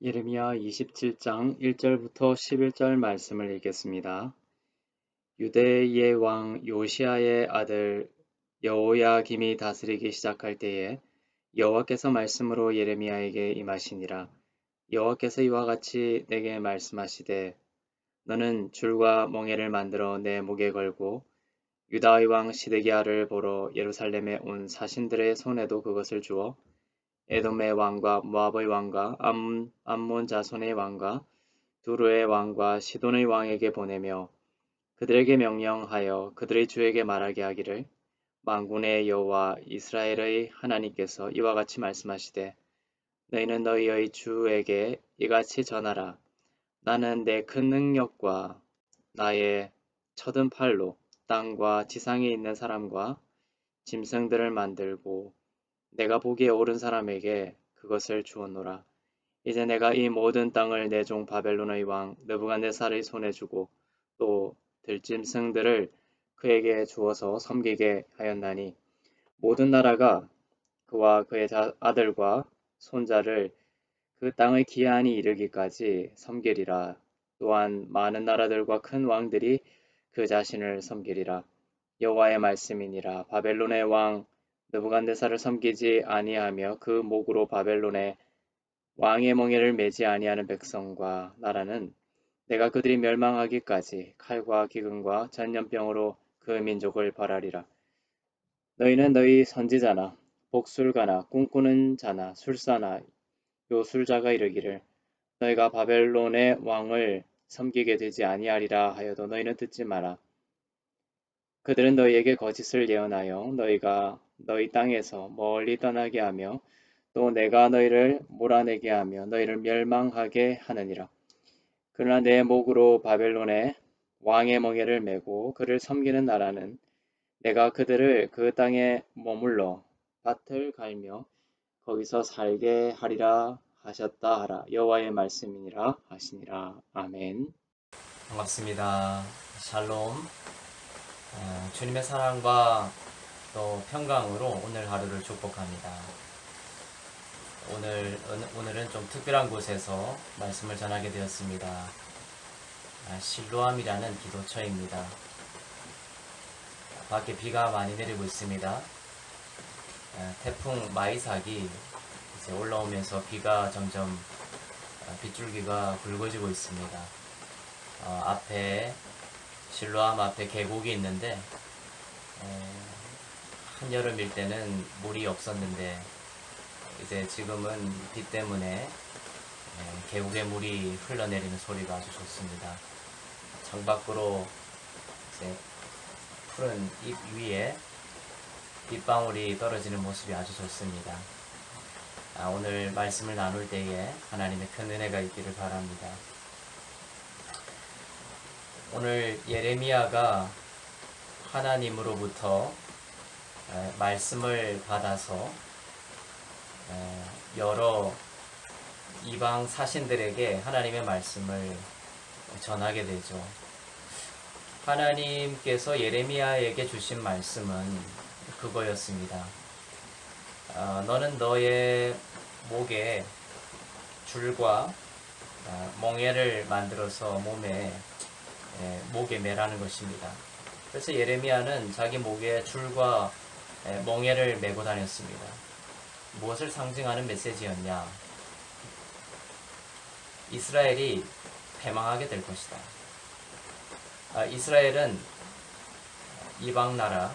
예레미야 27장 1절부터 11절 말씀을 읽겠습니다. 유대의 왕 요시야의 아들 여호야김이 다스리기 시작할 때에 여호와께서 말씀으로 예레미야에게 임하시니라. 여호와께서 이와 같이 내게 말씀하시되 너는 줄과 멍에를 만들어 내 목에 걸고 유다의 왕 시드기야를 보러 예루살렘에 온 사신들의 손에도 그것을 주어 에돔의 왕과 모압의 왕과 암몬 자손의 왕과 두루의 왕과 시돈의 왕에게 보내며 그들에게 명령하여 그들의 주에게 말하게 하기를 만군의 여호와 이스라엘의 하나님께서 이와 같이 말씀하시되 너희는 너희의 주에게 이같이 전하라. 나는 내 큰 능력과 나의 쳐든 팔로 땅과 지상에 있는 사람과 짐승들을 만들고 내가 보기에 옳은 사람에게 그것을 주었노라. 이제 내가 이 모든 땅을 내 종 바벨론의 왕 느부갓네살의 손에 주고 또 들짐승들을 그에게 주어서 섬기게 하였나니 모든 나라가 그와 그의 아들과 손자를 그 땅의 기한이 이르기까지 섬기리라. 또한 많은 나라들과 큰 왕들이 그 자신을 섬기리라. 여호와의 말씀이니라. 바벨론의 왕 느부갓네살을 섬기지 아니하며 그 목으로 바벨론의 왕의 멍에를 매지 아니하는 백성과 나라는 내가 그들이 멸망하기까지 칼과 기근과 전염병으로 그 민족을 벌하리라. 너희는 너희 선지자나 복술가나 꿈꾸는 자나 술사나 요술자가 이르기를 너희가 바벨론의 왕을 섬기게 되지 아니하리라 하여도 너희는 듣지 마라. 그들은 너희에게 거짓을 예언하여 너희가 너희 땅에서 멀리 떠나게 하며 또 내가 너희를 몰아내게 하며 너희를 멸망하게 하느니라. 그러나 내 목으로 바벨론의 왕의 멍에를 메고 그를 섬기는 나라는 내가 그들을 그 땅에 머물러 밭을 갈며 거기서 살게 하리라 하셨다 하라. 여호와의 말씀이니라 하시니라. 아멘. 반갑습니다. 샬롬. 주님의 사랑과 또 평강으로 오늘 하루를 축복합니다. 오늘은 좀 특별한 곳에서 말씀을 전하게 되었습니다. 실로암이라는 기도처입니다. 밖에 비가 많이 내리고 있습니다. 태풍 마이삭이 이제 올라오면서 비가 점점 빗줄기가 굵어지고 있습니다. 앞에 실로암 앞에 계곡이 있는데 한여름일 때는 물이 없었는데 이제 지금은 비 때문에 계곡에 물이 흘러내리는 소리가 아주 좋습니다. 창밖으로 이제 푸른 잎 위에 빗방울이 떨어지는 모습이 아주 좋습니다. 오늘 말씀을 나눌 때에 하나님의 큰 은혜가 있기를 바랍니다. 오늘 예레미야가 하나님으로부터 말씀을 받아서 여러 이방 사신들에게 하나님의 말씀을 전하게 되죠. 하나님께서 예레미야에게 주신 말씀은 그거였습니다. 너는 너의 목에 줄과 멍에를 만들어서 목에 매라는 것입니다. 그래서 예레미야는 자기 목에 줄과 멍에를 메고 다녔습니다. 무엇을 상징하는 메시지였냐? 이스라엘이 패망하게 될 것이다. 이스라엘은 이방나라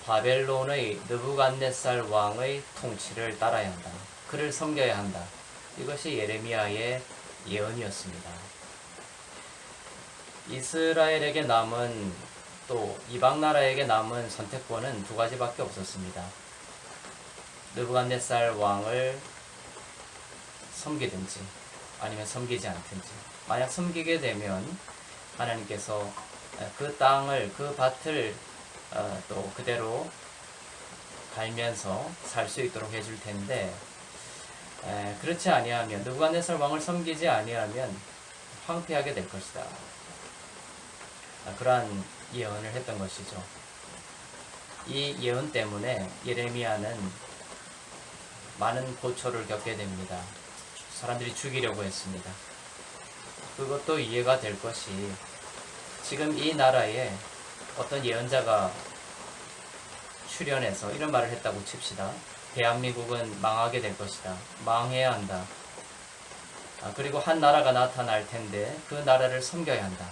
바벨론의 느부갓네살 왕의 통치를 따라야 한다. 그를 섬겨야 한다. 이것이 예레미야의 예언이었습니다. 이스라엘에게 남은 또 이방나라에게 남은 선택권은 두 가지밖에 없었습니다. 느부갓네살 왕을 섬기든지 아니면 섬기지 않든지. 만약 섬기게 되면 하나님께서 그 땅을, 그 밭을 또 그대로 갈면서 살 수 있도록 해줄 텐데 그렇지 아니하면, 느부갓네살 왕을 섬기지 아니하면 황폐하게 될 것이다. 그러한 예언을 했던 것이죠. 이 예언 때문에 예레미야는 많은 고초를 겪게 됩니다. 사람들이 죽이려고 했습니다. 그것도 이해가 될 것이 지금 이 나라에 어떤 예언자가 출연해서 이런 말을 했다고 칩시다. 대한민국은 망하게 될 것이다. 망해야 한다. 그리고 한 나라가 나타날 텐데 그 나라를 섬겨야 한다.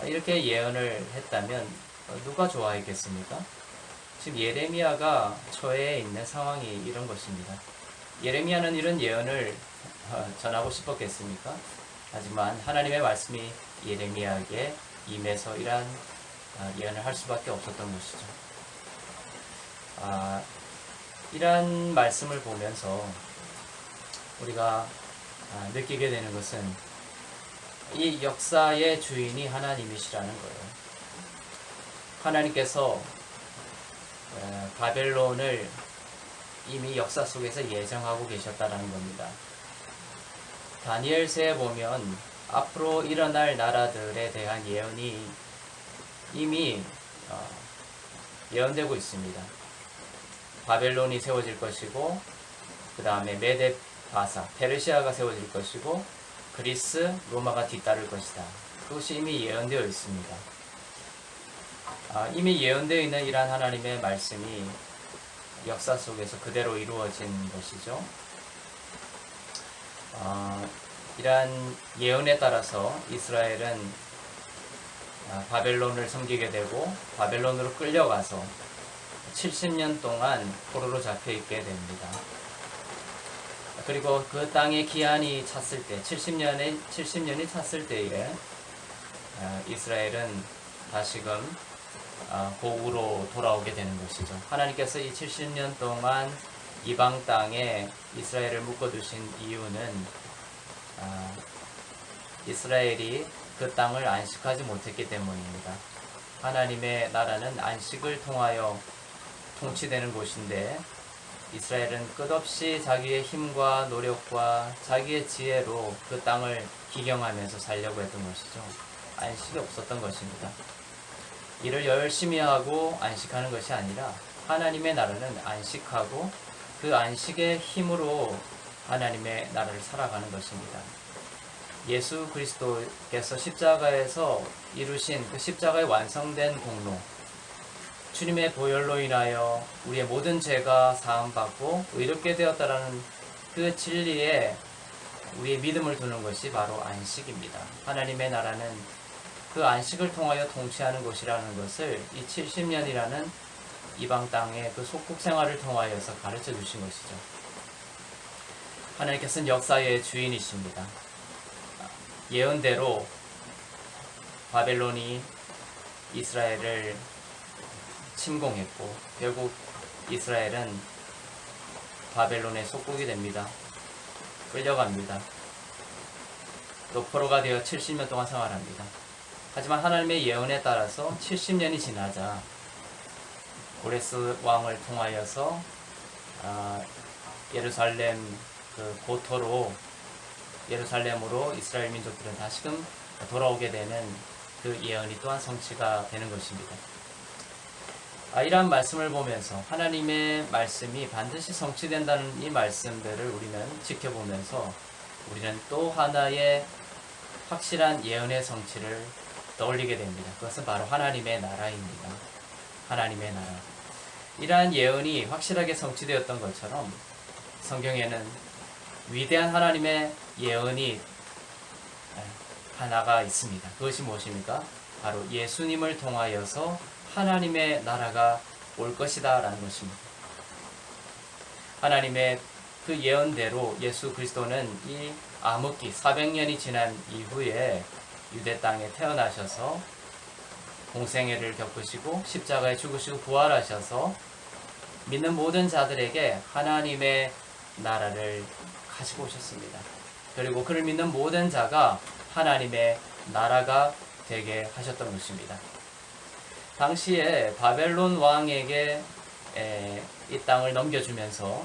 이렇게 예언을 했다면 누가 좋아했겠습니까? 지금 예레미야가 처해 있는 상황이 이런 것입니다. 예레미야는 이런 예언을 전하고 싶었겠습니까? 하지만 하나님의 말씀이 예레미야에게 임해서 이러한 예언을 할 수밖에 없었던 것이죠. 이러한 말씀을 보면서 우리가 느끼게 되는 것은 이 역사의 주인이 하나님이시라는 거예요. 하나님께서 바벨론을 이미 역사 속에서 예정하고 계셨다는 겁니다. 다니엘서에 보면 앞으로 일어날 나라들에 대한 예언이 이미 예언되고 있습니다. 바벨론이 세워질 것이고 그 다음에 메데 바사, 페르시아가 세워질 것이고 그리스, 로마가 뒤따를 것이다. 그것이 이미 예언되어 있습니다. 이미 예언되어 있는 이러한 하나님의 말씀이 역사 속에서 그대로 이루어진 것이죠. 이러한 예언에 따라서 이스라엘은 바벨론을 섬기게 되고 바벨론으로 끌려가서 70년 동안 포로로 잡혀 있게 됩니다. 그리고 그 땅의 기한이 찼을 때 70년이 찼을 때에 이스라엘은 다시금 고국으로 돌아오게 되는 것이죠. 하나님께서 이 70년 동안 이방 땅에 이스라엘을 묶어두신 이유는 이스라엘이 그 땅을 안식하지 못했기 때문입니다. 하나님의 나라는 안식을 통하여 통치되는 곳인데 이스라엘은 끝없이 자기의 힘과 노력과 자기의 지혜로 그 땅을 기경하면서 살려고 했던 것이죠. 안식이 없었던 것입니다. 일을 열심히 하고 안식하는 것이 아니라 하나님의 나라는 안식하고 그 안식의 힘으로 하나님의 나라를 살아가는 것입니다. 예수 그리스도께서 십자가에서 이루신 그 십자가의 완성된 공로, 주님의 보혈로 인하여 우리의 모든 죄가 사함받고 의롭게 되었다라는 그 진리에 우리의 믿음을 두는 것이 바로 안식입니다. 하나님의 나라는 그 안식을 통하여 통치하는 것이라는 것을 이 70년이라는 이방 땅의 그 속국 생활을 통하여서 가르쳐 주신 것이죠. 하나님께서는 역사의 주인이십니다. 예언대로 바벨론이 이스라엘을 침공했고 결국 이스라엘은 바벨론의 속국이 됩니다. 끌려갑니다. 또 포로가 되어 70년 동안 생활합니다. 하지만 하나님의 예언에 따라서 70년이 지나자 고레스 왕을 통하여서 예루살렘 그 고토로 예루살렘으로 이스라엘 민족들은 다시금 돌아오게 되는 그 예언이 또한 성취가 되는 것입니다. 이러한 말씀을 보면서 하나님의 말씀이 반드시 성취된다는 이 말씀들을 우리는 지켜보면서 우리는 또 하나의 확실한 예언의 성취를 떠올리게 됩니다. 그것은 바로 하나님의 나라입니다. 하나님의 나라. 이러한 예언이 확실하게 성취되었던 것처럼 성경에는 위대한 하나님의 예언이 하나가 있습니다. 그것이 무엇입니까? 바로 예수님을 통하여서 하나님의 나라가 올 것이다 라는 것입니다. 하나님의 그 예언대로 예수 그리스도는 이 암흑기 400년이 지난 이후에 유대 땅에 태어나셔서 공생애를 겪으시고 십자가에 죽으시고 부활하셔서 믿는 모든 자들에게 하나님의 나라를 가지고 오셨습니다. 그리고 그를 믿는 모든 자가 하나님의 나라가 되게 하셨던 것입니다. 당시에 바벨론 왕에게 이 땅을 넘겨주면서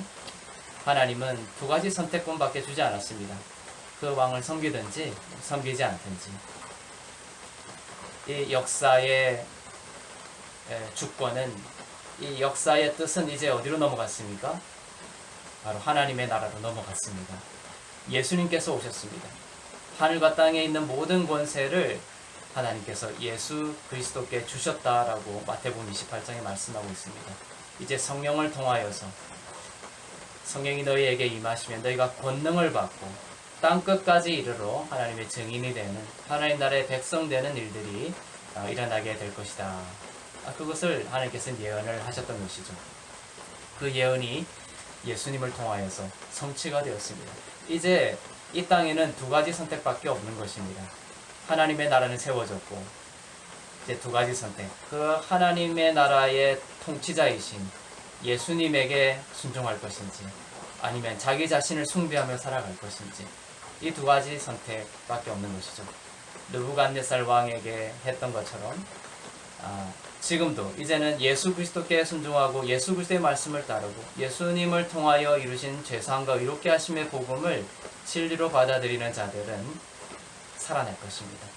하나님은 두 가지 선택권밖에 주지 않았습니다. 그 왕을 섬기든지 섬기지 않든지. 이 역사의 주권은, 이 역사의 뜻은 이제 어디로 넘어갔습니까? 바로 하나님의 나라로 넘어갔습니다. 예수님께서 오셨습니다. 하늘과 땅에 있는 모든 권세를 하나님께서 예수 그리스도께 주셨다라고 마태복음 28장에 말씀하고 있습니다. 이제 성령을 통하여서 성령이 너희에게 임하시면 너희가 권능을 받고 땅끝까지 이르러 하나님의 증인이 되는 하나님 나라의 백성 되는 일들이 일어나게 될 것이다. 그것을 하나님께서 예언을 하셨던 것이죠. 그 예언이 예수님을 통하여서 성취가 되었습니다. 이제 이 땅에는 두 가지 선택밖에 없는 것입니다. 하나님의 나라는 세워졌고 이제 두 가지 선택. 그 하나님의 나라의 통치자이신 예수님에게 순종할 것인지 아니면 자기 자신을 숭배하며 살아갈 것인지 이 두 가지 선택밖에 없는 것이죠. 느부갓네살 왕에게 했던 것처럼 지금도 이제는 예수 그리스도께 순종하고 예수 그리스도의 말씀을 따르고 예수님을 통하여 이루신 죄사함과 의롭게 하심의 복음을 진리로 받아들이는 자들은 살아날 것입니다.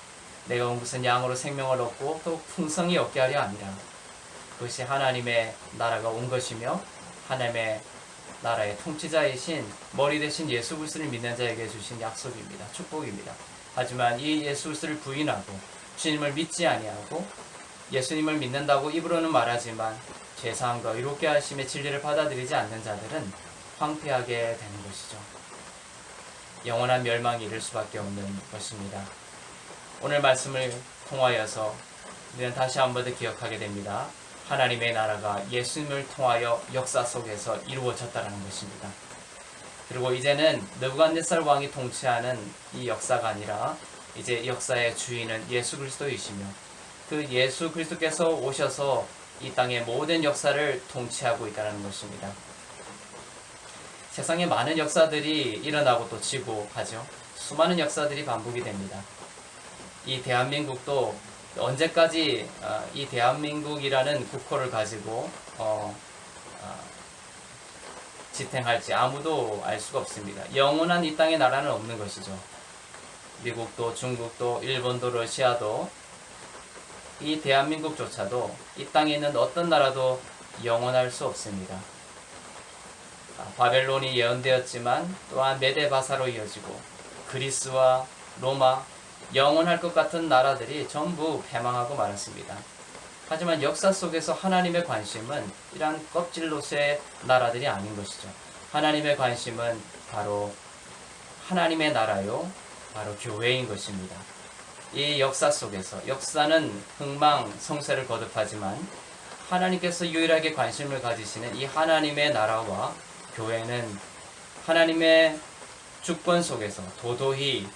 내가 온 것은 양으로 생명을 얻고 또 풍성히 얻게 하려 함이라. 그것이 하나님의 나라가 온 것이며 하나님의 나라의 통치자이신 머리 대신 예수 그리스도를 믿는 자에게 주신 약속입니다. 축복입니다. 하지만 이 예수 그리스도를 부인하고 주님을 믿지 아니하고 예수님을 믿는다고 입으로는 말하지만 죄사함과 의롭게 하심의 진리를 받아들이지 않는 자들은 황폐하게 되는 것이죠. 영원한 멸망이 이를 수밖에 없는 것입니다. 오늘 말씀을 통하여서 우리는 다시 한 번 더 기억하게 됩니다. 하나님의 나라가 예수님을 통하여 역사 속에서 이루어졌다는 것입니다. 그리고 이제는 느부갓네살 왕이 통치하는 이 역사가 아니라 이제 역사의 주인은 예수 그리스도이시며 그 예수 그리스도께서 오셔서 이 땅의 모든 역사를 통치하고 있다는 것입니다. 세상에 많은 역사들이 일어나고 또 지고 하죠. 수많은 역사들이 반복이 됩니다. 이 대한민국도 언제까지 이 대한민국이라는 국호를 가지고 지탱할지 아무도 알 수가 없습니다. 영원한 이 땅의 나라는 없는 것이죠. 미국도 중국도 일본도 러시아도 이 대한민국조차도 이 땅에 있는 어떤 나라도 영원할 수 없습니다. 바벨론이 예언되었지만 또한 메데바사로 이어지고 그리스와 로마 영원할 것 같은 나라들이 전부 패망하고 말았습니다. 하지만 역사 속에서 하나님의 관심은 이러한 껍질로서의 나라들이 아닌 것이죠. 하나님의 관심은 바로 하나님의 나라요, 바로 교회인 것입니다. 이 역사 속에서 역사는 흥망성쇠를 거듭하지만 하나님께서 유일하게 관심을 가지시는 이 하나님의 나라와 교회는 하나님의 주권 속에서 도도히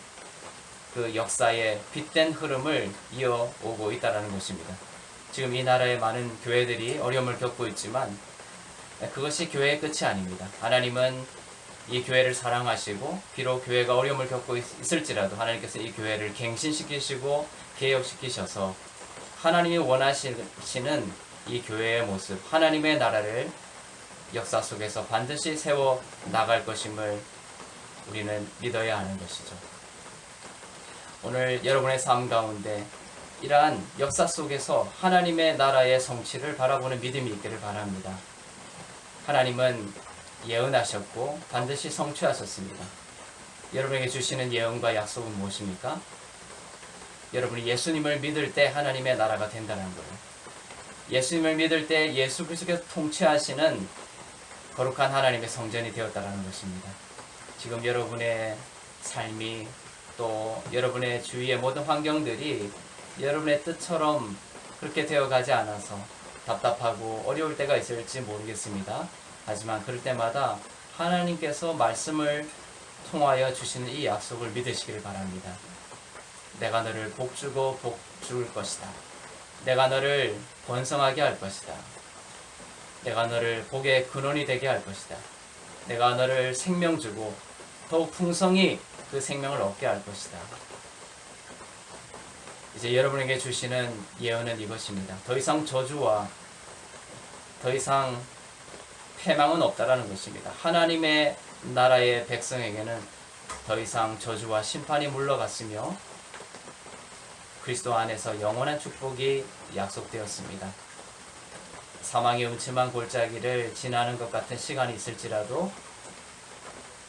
그 역사의 빛된 흐름을 이어오고 있다는 것입니다. 지금 이 나라의 많은 교회들이 어려움을 겪고 있지만 그것이 교회의 끝이 아닙니다. 하나님은 이 교회를 사랑하시고 비록 교회가 어려움을 겪고 있을지라도 하나님께서 이 교회를 갱신시키시고 개혁시키셔서 하나님이 원하시는 이 교회의 모습, 하나님의 나라를 역사 속에서 반드시 세워 나갈 것임을 우리는 믿어야 하는 것이죠. 오늘 여러분의 삶 가운데 이러한 역사 속에서 하나님의 나라의 성취를 바라보는 믿음이 있기를 바랍니다. 하나님은 예언하셨고 반드시 성취하셨습니다. 여러분에게 주시는 예언과 약속은 무엇입니까? 여러분이 예수님을 믿을 때 하나님의 나라가 된다는 거예요. 예수님을 믿을 때 예수 그리스도께서 통치하시는 거룩한 하나님의 성전이 되었다는 것입니다. 지금 여러분의 삶이 또 여러분의 주위의 모든 환경들이 여러분의 뜻처럼 그렇게 되어가지 않아서 답답하고 어려울 때가 있을지 모르겠습니다. 하지만 그럴 때마다 하나님께서 말씀을 통하여 주시는 이 약속을 믿으시길 바랍니다. 내가 너를 복주고 복줄 것이다. 내가 너를 번성하게 할 것이다. 내가 너를 복의 근원이 되게 할 것이다. 내가 너를 생명 주고 더욱 풍성히 그 생명을 얻게 할 것이다. 이제 여러분에게 주시는 예언은 이것입니다. 더 이상 저주와 더 이상 패망은 없다라는 것입니다. 하나님의 나라의 백성에게는 더 이상 저주와 심판이 물러갔으며 그리스도 안에서 영원한 축복이 약속되었습니다. 사망의 음침한 골짜기를 지나는 것 같은 시간이 있을지라도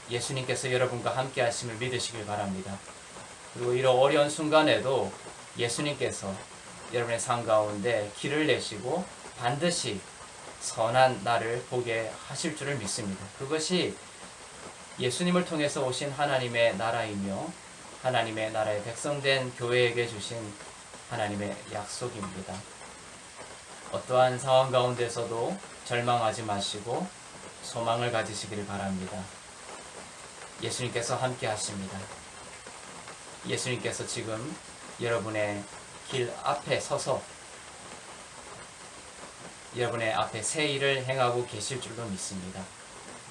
예수님께서 여러분과 함께 하심을 믿으시길 바랍니다. 그리고 이런 어려운 순간에도 예수님께서 여러분의 삶 가운데 길을 내시고 반드시 선한 날을 보게 하실 줄을 믿습니다. 그것이 예수님을 통해서 오신 하나님의 나라이며 하나님의 나라의 백성된 교회에게 주신 하나님의 약속입니다. 어떠한 상황 가운데서도 절망하지 마시고 소망을 가지시기를 바랍니다. 예수님께서 함께 하십니다. 예수님께서 지금 여러분의 길 앞에 서서 여러분의 앞에 새 일을 행하고 계실 줄로 믿습니다.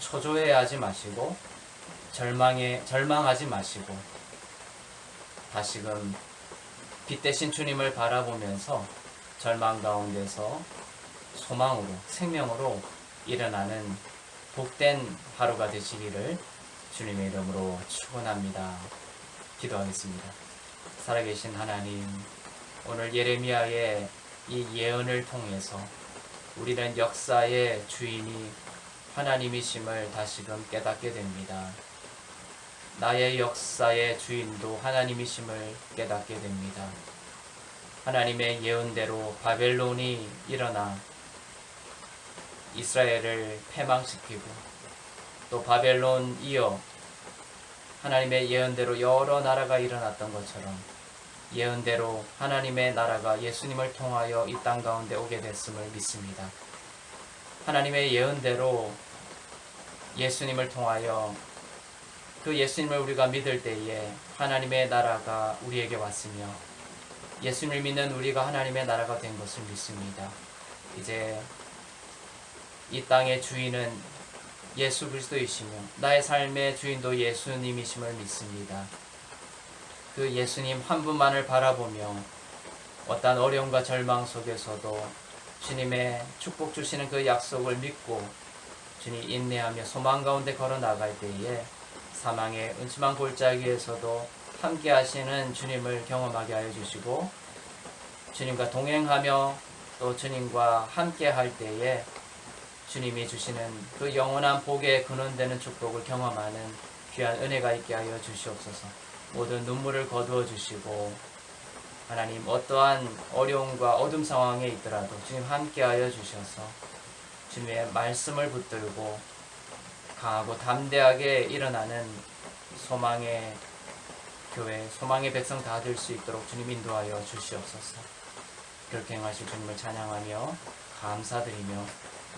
초조해하지 마시고 절망하지 마시고 다시금 빛 대신 주님을 바라보면서 절망 가운데서 소망으로 생명으로 일어나는 복된 하루가 되시기를 주님의 이름으로 축원합니다. 기도하겠습니다. 살아계신 하나님, 오늘 예레미야의 이 예언을 통해서 우리는 역사의 주인이 하나님이심을 다시금 깨닫게 됩니다. 나의 역사의 주인도 하나님이심을 깨닫게 됩니다. 하나님의 예언대로 바벨론이 일어나 이스라엘을 패망시키고 또 바벨론 이어 하나님의 예언대로 여러 나라가 일어났던 것처럼 예언대로 하나님의 나라가 예수님을 통하여 이 땅 가운데 오게 됐음을 믿습니다. 하나님의 예언대로 예수님을 통하여 그 예수님을 우리가 믿을 때에 하나님의 나라가 우리에게 왔으며 예수님을 믿는 우리가 하나님의 나라가 된 것을 믿습니다. 이제 이 땅의 주인은 예수 그리스도이시며 나의 삶의 주인도 예수님이심을 믿습니다. 그 예수님 한 분만을 바라보며 어떠한 어려움과 절망 속에서도 주님의 축복 주시는 그 약속을 믿고 주님 인내하며 소망 가운데 걸어 나갈 때에 사망의 음침한 골짜기에서도 함께 하시는 주님을 경험하게 하여 주시고 주님과 동행하며 또 주님과 함께 할 때에 주님이 주시는 그 영원한 복의 근원되는 축복을 경험하는 귀한 은혜가 있게 하여 주시옵소서. 모든 눈물을 거두어 주시고 하나님 어떠한 어려움과 어둠 상황에 있더라도 주님 함께 하여 주셔서 주님의 말씀을 붙들고 강하고 담대하게 일어나는 소망의 교회, 소망의 백성 다 될 수 있도록 주님 인도하여 주시옵소서. 그렇게 행하실 주님을 찬양하며 감사드리며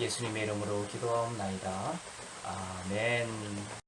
예수님의 이름으로 기도하옵나이다. 아멘.